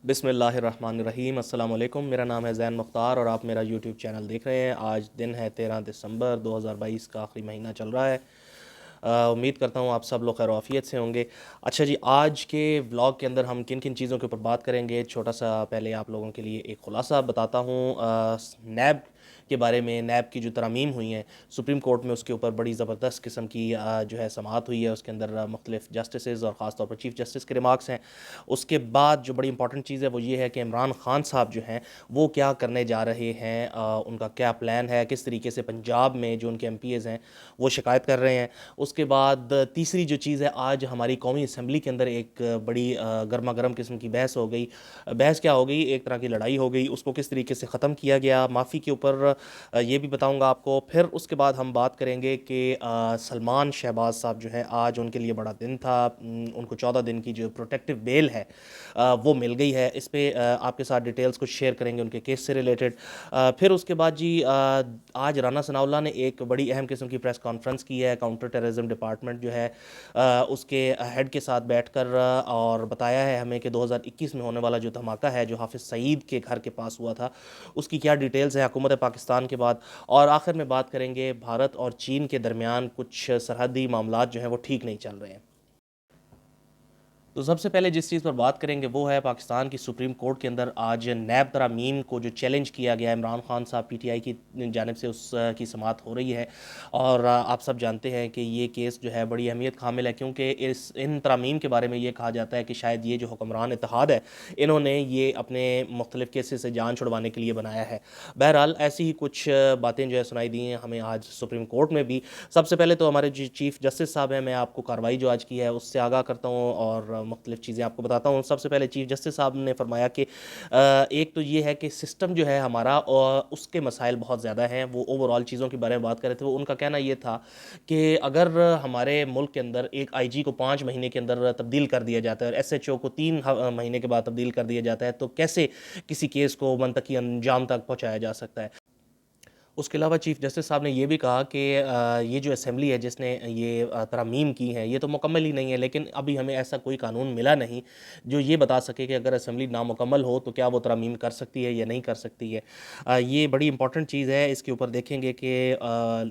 بسم اللہ الرحمن الرحیم۔ السلام علیکم، میرا نام ہے زین مختار اور آپ میرا یوٹیوب چینل دیکھ رہے ہیں۔ آج دن ہے 13 دسمبر 2022 کا، آخری مہینہ چل رہا ہے۔ امید کرتا ہوں آپ سب لوگ خیر و عافیت سے ہوں گے۔ اچھا جی، آج کے ولاگ کے اندر ہم کن کن چیزوں کے اوپر بات کریں گے، چھوٹا سا پہلے آپ لوگوں کے لیے ایک خلاصہ بتاتا ہوں۔ نیب کے بارے میں، نیب کی جو ترامیم ہوئی ہیں سپریم کورٹ میں، اس کے اوپر بڑی زبردست قسم کی جو ہے سماعت ہوئی ہے۔ اس کے اندر مختلف جسٹسز اور خاص طور پر چیف جسٹس کے ریمارکس ہیں۔ اس کے بعد جو بڑی امپورٹنٹ چیز ہے وہ یہ ہے کہ عمران خان صاحب جو ہیں وہ کیا کرنے جا رہے ہیں، ان کا کیا پلان ہے، کس طریقے سے پنجاب میں جو ان کے ایم پی ایز ہیں وہ شکایت کر رہے ہیں۔ اس کے بعد تیسری جو چیز ہے، آج ہماری قومی اسمبلی کے اندر ایک بڑی گرما گرم قسم کی بحث ہو گئی۔ بحث کیا ہو گئی، ایک طرح کی لڑائی ہو گئی، اس کو کس طریقے سے ختم کیا گیا، معافی کے اوپر یہ بھی بتاؤں گا آپ کو۔ پھر اس کے بعد ہم بات کریں گے کہ سلمان شہباز صاحب جو ہیں، آج ان کے لیے بڑا دن تھا۔ ان کو 14 دن کی جو پروٹیکٹیو بیل ہے وہ مل گئی ہے۔ اس پہ آپ کے ساتھ ڈیٹیلز کچھ شیئر کریں گے ان کے کیس سے ریلیٹڈ۔ پھر اس کے بعد جی آج رانا ثناء اللہ نے ایک بڑی اہم قسم کی پریس کانفرنس کی ہے۔ کاؤنٹر ٹیررزم ڈپارٹمنٹ جو ہے اس کے ہیڈ کے ساتھ بیٹھ کر اور بتایا ہے ہمیں کہ 2021 میں ہونے والا جو دھماکہ ہے جو حافظ سعید کے گھر کے پاس ہوا تھا، اس کی کیا ڈیٹیلز ہیں حکومت پاکستان کے بعد۔ اور آخر میں بات کریں گے بھارت اور چین کے درمیان کچھ سرحدی معاملات جو ہیں وہ ٹھیک نہیں چل رہے ہیں۔ تو سب سے پہلے جس چیز پر بات کریں گے وہ ہے پاکستان کی سپریم کورٹ کے اندر آج نیب ترامیم کو جو چیلنج کیا گیا ہے عمران خان صاحب پی ٹی آئی کی جانب سے، اس کی سماعت ہو رہی ہے۔ اور آپ سب جانتے ہیں کہ یہ کیس جو ہے بڑی اہمیت حامل ہے، کیونکہ ان ترامیم کے بارے میں یہ کہا جاتا ہے کہ شاید یہ جو حکمران اتحاد ہے انہوں نے یہ اپنے مختلف کیسز سے جان چھڑوانے کے لیے بنایا ہے۔ بہرحال ایسی ہی کچھ باتیں جو ہے سنائی دی ہیں ہمیں آج سپریم کورٹ میں بھی۔ سب سے پہلے تو ہمارے چیف جسٹس صاحب ہیں، میں آپ کو کارروائی جو آج کی ہے اس سے آگاہ کرتا ہوں اور مختلف چیزیں آپ کو بتاتا ہوں۔ سب سے پہلے چیف جسٹس صاحب نے فرمایا کہ ایک تو یہ ہے کہ سسٹم جو ہے ہمارا اس کے مسائل بہت زیادہ ہیں۔ وہ اوور آل چیزوں کے بارے میں بات کر رہے تھے۔ وہ ان کا کہنا یہ تھا کہ اگر ہمارے ملک کے اندر ایک آئی جی کو 5 مہینے کے اندر تبدیل کر دیا جاتا ہے اور ایس ایچ او کو 3 مہینے کے بعد تبدیل کر دیا جاتا ہے، تو کیسے کسی کیس کو منطقی انجام تک پہنچایا جا سکتا ہے۔ اس کے علاوہ چیف جسٹس صاحب نے یہ بھی کہا کہ یہ جو اسمبلی ہے جس نے یہ ترامیم کی ہیں یہ تو مکمل ہی نہیں ہے، لیکن ابھی ہمیں ایسا کوئی قانون ملا نہیں جو یہ بتا سکے کہ اگر اسمبلی نامکمل ہو تو کیا وہ ترامیم کر سکتی ہے یا نہیں کر سکتی ہے۔ یہ بڑی امپورٹنٹ چیز ہے، اس کے اوپر دیکھیں گے کہ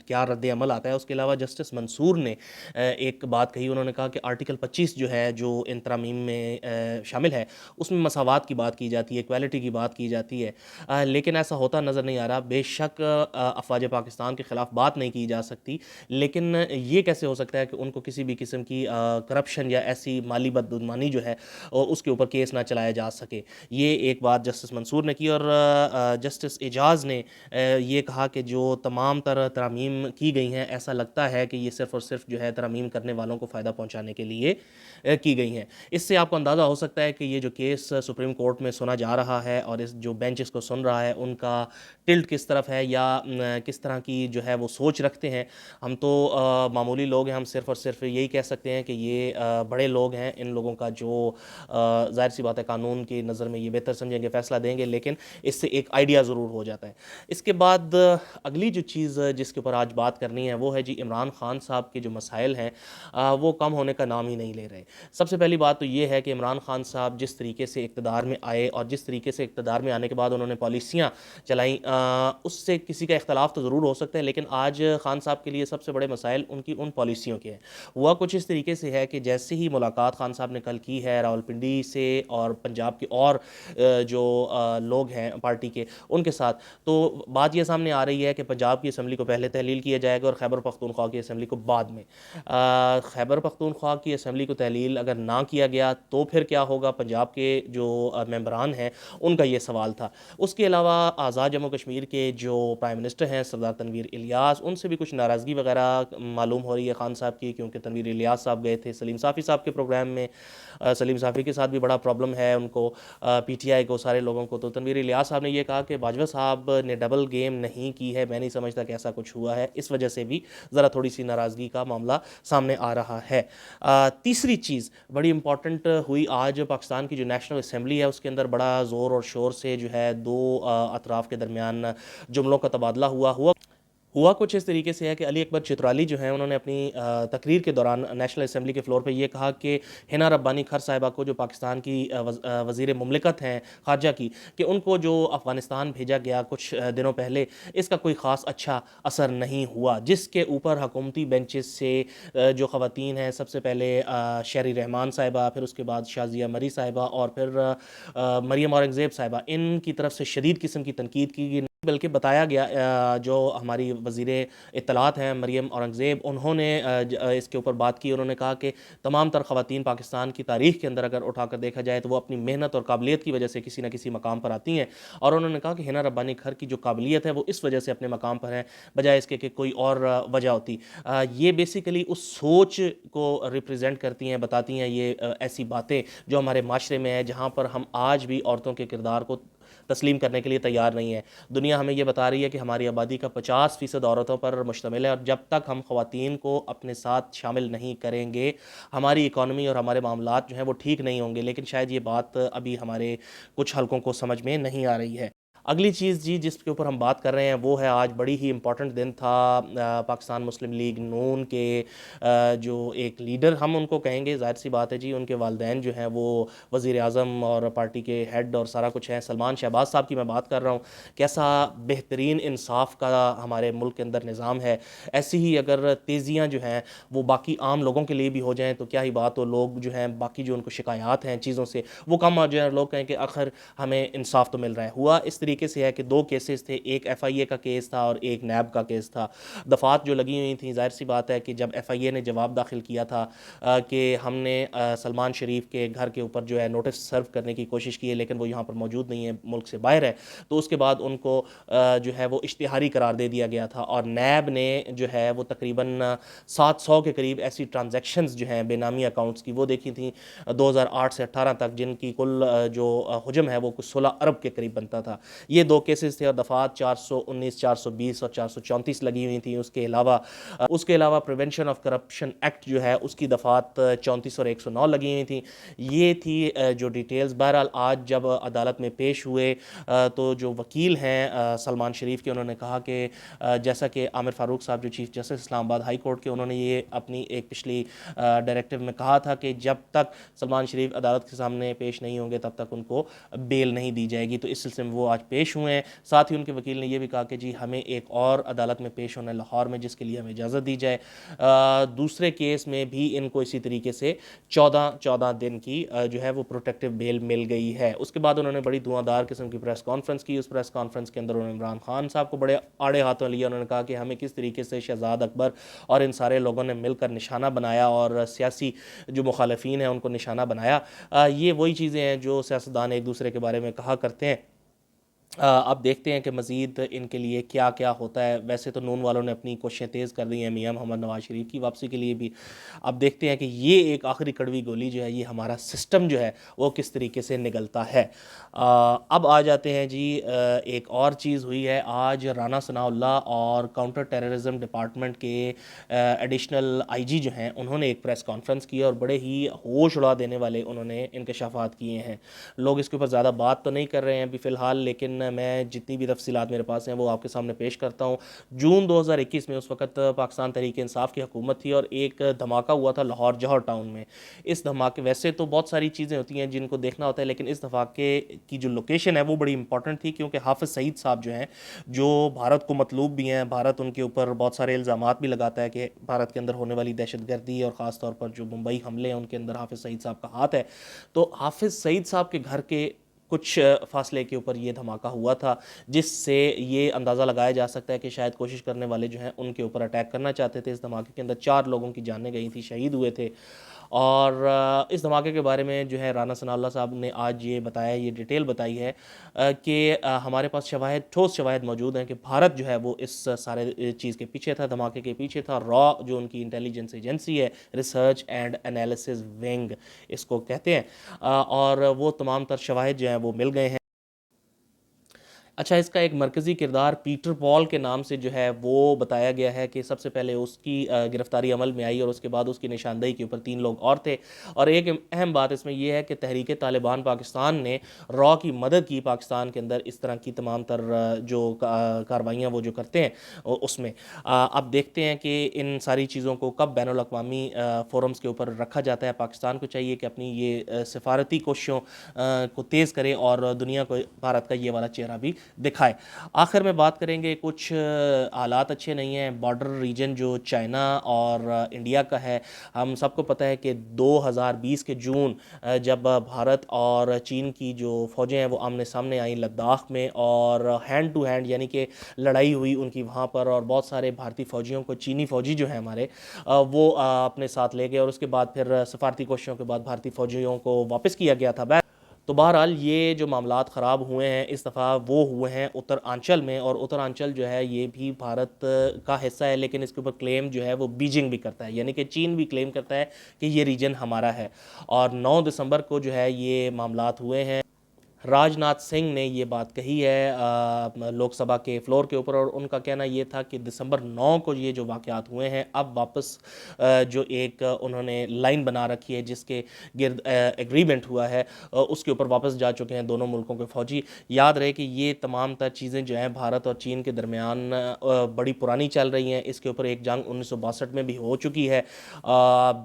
کیا رد عمل آتا ہے۔ اس کے علاوہ جسٹس منصور نے ایک بات کہی، انہوں نے کہا کہ آرٹیکل 25 جو ہے جو ان ترامیم میں شامل ہے اس میں مساوات کی بات کی جاتی ہے، ایکویلٹی کی بات کی جاتی ہے، لیکن ایسا ہوتا نظر نہیں آ رہا۔ بے شک افواج پاکستان کے خلاف بات نہیں کی جا سکتی، لیکن یہ کیسے ہو سکتا ہے کہ ان کو کسی بھی قسم کی کرپشن یا ایسی مالی بدعنوانی جو ہے اس کے اوپر کیس نہ چلایا جا سکے۔ یہ ایک بات جسٹس منصور نے کی۔ اور جسٹس اعجاز نے یہ کہا کہ جو تمام تر ترامیم کی گئی ہیں ایسا لگتا ہے کہ یہ صرف اور صرف جو ہے ترامیم کرنے والوں کو فائدہ پہنچانے کے لیے کی گئی ہیں۔ اس سے آپ کو اندازہ ہو سکتا ہے کہ یہ جو کیس سپریم کورٹ میں سنا جا رہا ہے اور اس جو بینچ اس کو سن رہا ہے ان کا ٹلٹ کس طرف ہے یا کس طرح کی جو ہے وہ سوچ رکھتے ہیں۔ ہم تو معمولی لوگ ہیں، ہم صرف اور صرف یہی کہہ سکتے ہیں کہ یہ بڑے لوگ ہیں، ان لوگوں کا جو ظاہر سی بات ہے قانون کی نظر میں یہ بہتر سمجھیں گے، فیصلہ دیں گے، لیکن اس سے ایک آئیڈیا ضرور ہو جاتا ہے۔ اس کے بعد اگلی جو چیز جس کے اوپر آج بات کرنی ہے وہ ہے جی عمران خان صاحب کے جو مسائل ہیں وہ کم ہونے کا نام ہی نہیں لے رہے۔ سب سے پہلی بات تو یہ ہے کہ عمران خان صاحب جس طریقے سے اقتدار میں آئے اور جس طریقے سے اقتدار میں آنے کے بعد انہوں نے پالیسیاں چلائیں، اس سے کسی کا اختلاف تو ضرور ہو سکتا ہے، لیکن آج خان صاحب کے لیے سب سے بڑے مسائل ان کی ان پالیسیوں کے ہیں۔ ہوا کچھ اس طریقے سے ہے کہ جیسے ہی ملاقات خان صاحب نے کل کی ہے راولپنڈی سے اور پنجاب کے اور جو لوگ ہیں پارٹی کے ان کے ساتھ، تو بات یہ سامنے آ رہی ہے کہ پنجاب کی اسمبلی کو پہلے تحلیل کیا جائے گا اور خیبر پختونخوا کی اسمبلی کو بعد میں۔ خیبر پختونخوا کی اسمبلی کو تحلیل اگر نہ کیا گیا تو پھر کیا ہوگا، پنجاب کے جو ممبران ہیں ان کا یہ سوال تھا۔ اس کے علاوہ آزاد جموں کشمیر کے جو پرائم منسٹر ہیں سردار تنویر الیاس، ان سے بھی کچھ ناراضگی وغیرہ معلوم ہو رہی ہے خان صاحب کی، کیونکہ تنویر الیاس صاحب گئے تھے سلیم صافی صاحب کے پروگرام میں۔ سلیم صافی کے ساتھ بھی بڑا پرابلم ہے ان کو، پی ٹی آئی کو، سارے لوگوں کو۔ تو تنویر الیاس صاحب نے یہ کہا کہ باجوہ صاحب نے ڈبل گیم نہیں کی ہے، میں نہیں سمجھتا کہ ایسا کچھ ہوا ہے، اس وجہ سے بھی ذرا تھوڑی سی ناراضگی کا معاملہ سامنے آ رہا ہے۔ تیسری چیز بڑی امپورٹنٹ ہوئی آج، پاکستان کی جو نیشنل اسمبلی ہے اس کے اندر بڑا زور اور شور سے جو ہے دو اطراف کے درمیان جملوں کا تبادلہ ہوا۔ ہوا کچھ اس طریقے سے ہے کہ علی اکبر چترالی جو ہیں انہوں نے اپنی تقریر کے دوران نیشنل اسمبلی کے فلور پہ یہ کہا کہ ہنا ربانی کھر صاحبہ کو، جو پاکستان کی وزیر مملکت ہیں خارجہ کی، کہ ان کو جو افغانستان بھیجا گیا کچھ دنوں پہلے، اس کا کوئی خاص اچھا اثر نہیں ہوا، جس کے اوپر حکومتی بینچز سے جو خواتین ہیں، سب سے پہلے شہری رحمان صاحبہ، پھر اس کے بعد شازیہ مری صاحبہ، اور پھر مریم اورنگزیب صاحبہ، ان کی طرف سے شدید قسم کی تنقید کی گئی، بلکہ بتایا گیا، جو ہماری وزیر اطلاعات ہیں مریم اورنگزیب، انہوں نے اس کے اوپر بات کی، انہوں نے کہا کہ تمام تر خواتین پاکستان کی تاریخ کے اندر اگر اٹھا کر دیکھا جائے تو وہ اپنی محنت اور قابلیت کی وجہ سے کسی نہ کسی مقام پر آتی ہیں، اور انہوں نے کہا کہ ہنا ربانی کھر کی جو قابلیت ہے وہ اس وجہ سے اپنے مقام پر ہے، بجائے اس کے کہ کوئی اور وجہ ہوتی۔ یہ بیسیکلی اس سوچ کو ریپریزنٹ کرتی ہیں، بتاتی ہیں یہ ایسی باتیں جو ہمارے معاشرے میں ہے، جہاں پر ہم آج بھی عورتوں کے کردار کو تسلیم کرنے کے لیے تیار نہیں ہے۔ دنیا ہمیں یہ بتا رہی ہے کہ ہماری آبادی کا 50% عورتوں پر مشتمل ہے، اور جب تک ہم خواتین کو اپنے ساتھ شامل نہیں کریں گے، ہماری اکانومی اور ہمارے معاملات جو ہیں وہ ٹھیک نہیں ہوں گے، لیکن شاید یہ بات ابھی ہمارے کچھ حلقوں کو سمجھ میں نہیں آ رہی ہے۔ اگلی چیز جی جس کے اوپر ہم بات کر رہے ہیں وہ ہے، آج بڑی ہی امپورٹنٹ دن تھا پاکستان مسلم لیگ نون کے جو ایک لیڈر ہم ان کو کہیں گے، ظاہر سی بات ہے جی، ان کے والدین جو ہیں وہ وزیر اعظم اور پارٹی کے ہیڈ اور سارا کچھ ہیں، سلمان شہباز صاحب کی میں بات کر رہا ہوں۔ کیسا بہترین انصاف کا ہمارے ملک کے اندر نظام ہے، ایسی ہی اگر تیزیاں جو ہیں وہ باقی عام لوگوں کے لیے بھی ہو جائیں تو کیا ہی بات ہو، لوگ جو ہیں باقی جو ان کو شکایات ہیں چیزوں سے وہ کم ہو جائیں، لوگ کہیں کہ آخر ہمیں انصاف تو مل رہا ہے۔ ہوا اس طریقے سے ہے کہ دو کیسز تھے، ایک ایف آئی اے کا کیس تھا اور ایک نیب کا کیس تھا۔ دفعات جو لگی ہوئی تھیں، ظاہر سی بات ہے کہ جب ایف آئی اے نے جواب داخل کیا تھا کہ ہم نے سلمان شریف کے گھر کے اوپر جو ہے نوٹس سرو کرنے کی کوشش کی ہے، لیکن وہ یہاں پر موجود نہیں ہے، ملک سے باہر ہے، تو اس کے بعد ان کو جو ہے وہ اشتہاری قرار دے دیا گیا تھا، اور نیب نے جو ہے وہ تقریباً 700 کے قریب ایسی ٹرانزیکشنز جو ہیں بے نامی اکاؤنٹس کی وہ دیکھی تھیں 2008 سے 18 تک، جن کی کل جو حجم ہے وہ کچھ 16 ارب کے قریب بنتا تھا۔ یہ دو کیسز تھے، اور دفعات 419، 420 اور 434 لگی ہوئی تھیں۔ اس کے علاوہ پریونشن آف کرپشن ایکٹ جو ہے اس کی دفعات 34 اور 109 لگی ہوئی تھیں۔ یہ تھی جو ڈیٹیلز۔ بہرحال آج جب عدالت میں پیش ہوئے تو جو وکیل ہیں سلمان شریف کے، انہوں نے کہا کہ جیسا کہ عامر فاروق صاحب جو چیف جسٹس اسلام آباد ہائی کورٹ کے، انہوں نے یہ اپنی ایک پچھلی ڈائریکٹو میں کہا تھا کہ جب تک سلمان شریف عدالت کے سامنے پیش نہیں ہوں گے تب تک ان کو بیل نہیں دی جائے گی، تو اس سلسلے میں وہ آج پیش ہوئے ہیں۔ ساتھ ہی ان کے وکیل نے یہ بھی کہا کہ جی ہمیں ایک اور عدالت میں پیش ہونا ہے لاہور میں، جس کے لیے ہمیں اجازت دی جائے۔ دوسرے کیس میں بھی ان کو اسی طریقے سے 14 دن کی جو ہے وہ پروٹیکٹیو بیل مل گئی ہے۔ اس کے بعد انہوں نے بڑی دھواں قسم کی پریس کانفرنس کی۔ اس پریس کانفرنس کے اندر انہوں نے عمران خان صاحب کو بڑے آڑے ہاتھوں لیا، انہوں نے کہا کہ ہمیں کس طریقے سے شہزاد اکبر اور ان سارے لوگوں نے مل کر نشانہ بنایا، اور سیاسی جو مخالفین ہیں ان کو نشانہ بنایا۔ یہ وہی چیزیں ہیں جو سیاستدان ایک دوسرے کے بارے میں کہا کرتے ہیں۔ اب دیکھتے ہیں کہ مزید ان کے لیے کیا کیا ہوتا ہے۔ ویسے تو نون والوں نے اپنی کوششیں تیز کر دی ہیں میاں محمد نواز شریف کی واپسی کے لیے بھی۔ اب دیکھتے ہیں کہ یہ ایک آخری کڑوی گولی جو ہے، یہ ہمارا سسٹم جو ہے وہ کس طریقے سے نگلتا ہے۔ اب آ جاتے ہیں جی، ایک اور چیز ہوئی ہے آج۔ رانا ثناء اللہ اور کاؤنٹر ٹیررزم ڈپارٹمنٹ کے ایڈیشنل آئی جی جو ہیں، انہوں نے ایک پریس کانفرنس کی اور بڑے ہی ہوش اڑا دینے والے انہوں نے انکشافات کیے ہیں۔ لوگ اس کے اوپر زیادہ بات تو نہیں کر رہے ہیں ابھی فی الحال، لیکن میں جتنی بھی تفصیلات میرے پاس ہیں وہ آپ کے سامنے پیش کرتا ہوں۔ جون 2021 میں اس وقت پاکستان تحریک انصاف کی حکومت تھی، اور ایک دھماکہ ہوا تھا لاہور جوہر ٹاؤن میں۔ اس دھماکے، ویسے تو بہت ساری چیزیں ہوتی ہیں جن کو دیکھنا ہوتا ہے، لیکن اس دھماکے کی جو لوکیشن ہے وہ بڑی امپورٹنٹ تھی، کیونکہ حافظ سعید صاحب جو ہیں، جو بھارت کو مطلوب بھی ہیں، بھارت ان کے اوپر بہت سارے الزامات بھی لگاتا ہے کہ بھارت کے اندر ہونے والی دہشت گردی اور خاص طور پر جو ممبئی حملے ہیں ان کے اندر حافظ سعید صاحب کا ہاتھ ہے، تو حافظ سعید صاحب کے گھر کے کچھ فاصلے کے اوپر یہ دھماکہ ہوا تھا، جس سے یہ اندازہ لگایا جا سکتا ہے کہ شاید کوشش کرنے والے جو ہیں ان کے اوپر اٹیک کرنا چاہتے تھے۔ اس دھماکے کے اندر 4 لوگوں کی جانیں گئی تھیں، شہید ہوئے تھے۔ اور اس دھماکے کے بارے میں جو ہے رانا ثناء اللہ صاحب نے آج یہ بتایا، یہ ڈیٹیل بتائی ہے کہ ہمارے پاس شواہد، ٹھوس شواہد موجود ہیں کہ بھارت جو ہے وہ اس سارے چیز کے پیچھے تھا، دھماکے کے پیچھے تھا۔ را جو ان کی انٹیلیجنس ایجنسی ہے، ریسرچ اینڈ انالیسس ونگ اس کو کہتے ہیں، اور وہ تمام تر شواہد جو ہیں وہ مل گئے ہیں۔ اچھا، اس کا ایک مرکزی کردار پیٹر پال کے نام سے جو ہے وہ بتایا گیا ہے کہ سب سے پہلے اس کی گرفتاری عمل میں آئی اور اس کے بعد اس کی نشاندہی کے اوپر 3 لوگ اور تھے. اور ایک اہم بات اس میں یہ ہے کہ تحریک طالبان پاکستان نے را کی مدد کی پاکستان کے اندر اس طرح کی تمام تر جو کارروائیاں وہ جو کرتے ہیں اس میں. اب دیکھتے ہیں کہ ان ساری چیزوں کو کب بین الاقوامی فورمز کے اوپر رکھا جاتا ہے. پاکستان کو چاہیے کہ اپنی یہ سفارتی کوششوں کو تیز کرے اور دنیا کو بھارت کا یہ والا چہرہ بھی دکھائے. آخر میں بات کریں گے کچھ حالات اچھے نہیں ہیں. بارڈر ریجن جو چائنا اور انڈیا کا ہے, ہم سب کو پتہ ہے کہ 2020 کے جون جب بھارت اور چین کی جو فوجیں ہیں وہ آمنے سامنے آئیں لداخ میں, اور ہینڈ ٹو ہینڈ یعنی کہ لڑائی ہوئی ان کی وہاں پر, اور بہت سارے بھارتی فوجیوں کو چینی فوجی جو ہیں ہمارے وہ اپنے ساتھ لے گئے, اور اس کے بعد پھر سفارتی کوششوں کے بعد بھارتی فوجیوں کو واپس کیا گیا تھا. تو بہرحال یہ جو معاملات خراب ہوئے ہیں اس دفعہ وہ ہوئے ہیں اترانچل میں, اور اترانچل جو ہے یہ بھی بھارت کا حصہ ہے, لیکن اس کے اوپر کلیم جو ہے وہ بیجنگ بھی کرتا ہے, یعنی کہ چین بھی کلیم کرتا ہے کہ یہ ریجن ہمارا ہے. اور 9 دسمبر کو جو ہے یہ معاملات ہوئے ہیں. راج ناتھ سنگھ نے یہ بات کہی ہے لوک سبھا کے فلور کے اوپر, اور ان کا کہنا یہ تھا کہ دسمبر 9 کو یہ جو واقعات ہوئے ہیں اب واپس جو ایک انہوں نے لائن بنا رکھی ہے جس کے گرد ایگریمنٹ ہوا ہے اس کے اوپر واپس جا چکے ہیں دونوں ملکوں کے فوجی. یاد رہے کہ یہ تمام تر چیزیں جو ہیں بھارت اور چین کے درمیان بڑی پرانی چل رہی ہیں. اس کے اوپر ایک جنگ 1962 میں بھی ہو چکی ہے.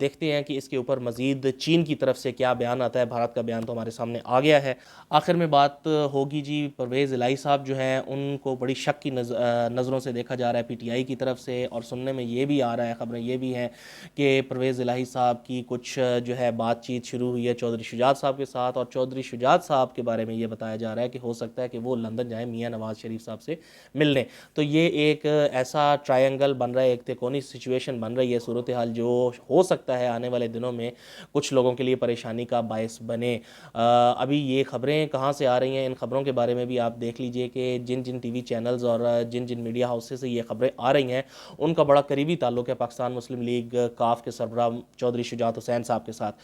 دیکھتے ہیں کہ اس کے اوپر مزید چین کی طرف سے کیا بیان آتا ہے. بھارت کا بیان تو ہمارے سامنے آ گیا ہے. آخر میں بات ہوگی جی پرویز الہی صاحب جو ہیں ان کو بڑی شک کی نظروں سے دیکھا جا رہا ہے پی ٹی آئی کی طرف سے, اور سننے میں یہ بھی آ رہا ہے, خبریں یہ بھی ہیں کہ پرویز الہی صاحب کی کچھ جو ہے بات چیت شروع ہوئی ہے چودھری شجاعت صاحب کے ساتھ, اور چودھری شجاعت صاحب کے بارے میں یہ بتایا جا رہا ہے کہ ہو سکتا ہے کہ وہ لندن جائیں میاں نواز شریف صاحب سے ملنے. تو یہ ایک ایسا ٹرائنگل بن رہا ہے, ایک تکونی سچویشن بن رہی ہے, صورتحال جو ہو سکتا ہے آنے والے دنوں میں کچھ لوگوں کے لیے پریشانی کا باعث بنے. ابھی یہ خبریں کہاں سے آ رہی ہیں, ان خبروں کے بارے میں بھی آپ دیکھ لیجئے کہ جن جن ٹی وی چینلز اور جن جن میڈیا ہاؤسز سے یہ خبریں آ رہی ہیں ان کا بڑا قریبی تعلق ہے پاکستان مسلم لیگ کاف کے سربراہ چودھری شجاعت حسین صاحب کے ساتھ.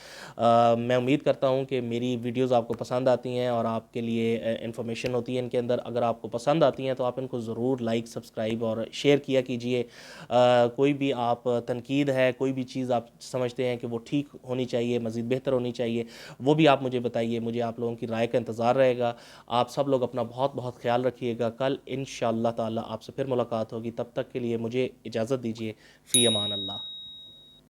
میں امید کرتا ہوں کہ میری ویڈیوز آپ کو پسند آتی ہیں اور آپ کے لیے انفارمیشن ہوتی ہے ان کے اندر. اگر آپ کو پسند آتی ہیں تو آپ ان کو ضرور لائک, سبسکرائب اور شیئر کیا کیجئے. کوئی بھی آپ تنقید ہے, کوئی بھی چیز آپ سمجھتے ہیں کہ وہ ٹھیک ہونی چاہیے, مزید بہتر ہونی چاہیے, وہ بھی آپ مجھے بتائیے. مجھے آپ لوگوں کی رائے کا انتظار رہے گا. آپ سب لوگ اپنا بہت بہت خیال رکھیے گا. کل انشاءاللہ تعالی آپ سے پھر ملاقات ہوگی. تب تک کے لیے مجھے اجازت دیجیے. فی امان اللہ.